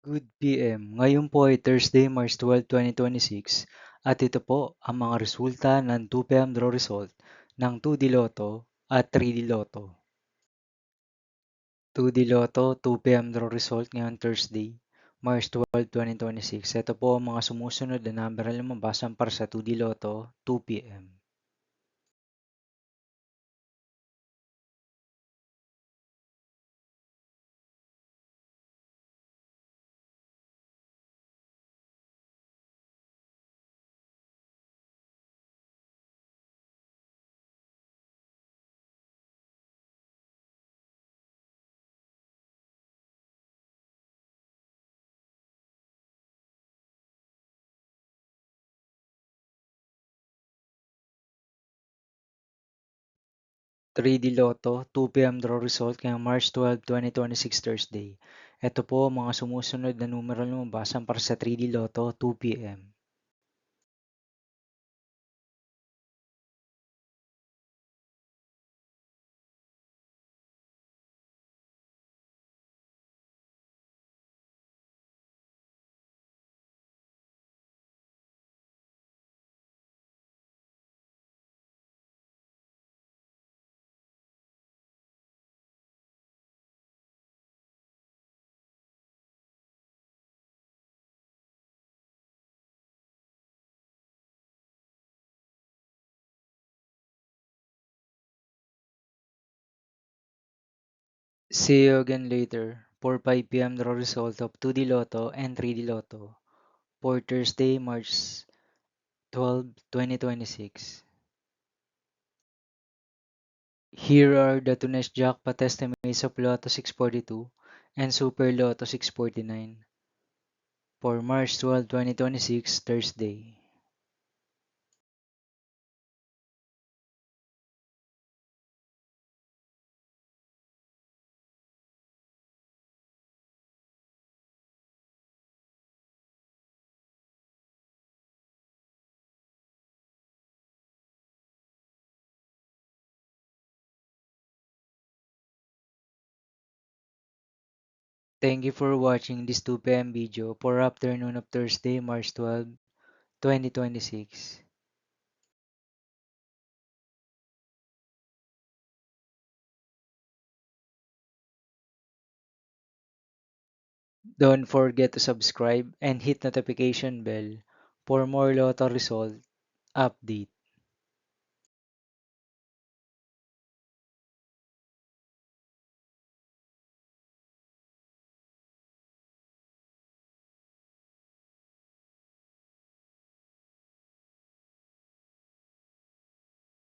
Good PM. Ngayon po ay Thursday, March 12, 2026 at ito po ang mga resulta ng 2 PM draw result ng 2D Lotto at 3D Lotto. 2D Lotto, 2 PM draw result ngayong Thursday, March 12, 2026. Ito po ang mga sumusunod na number na lumabasan para sa 2D Lotto, 2 PM. 3D Lotto, 2 PM draw result ngayong March 12, 2026 Thursday. Ito po ang mga sumusunod na numero na lumabasan para sa 3D Lotto, 2 PM. See you again later for 5 PM draw result of 2D Lotto and 3D Lotto for Thursday, March 12, 2026. Here are the today's jackpot estimates of Lotto 642 and Super Lotto 649 for March 12, 2026, Thursday. Thank you for watching this 2 PM video for afternoon of Thursday, March 12, 2026. Don't forget to subscribe and hit notification bell for more Lotto result update.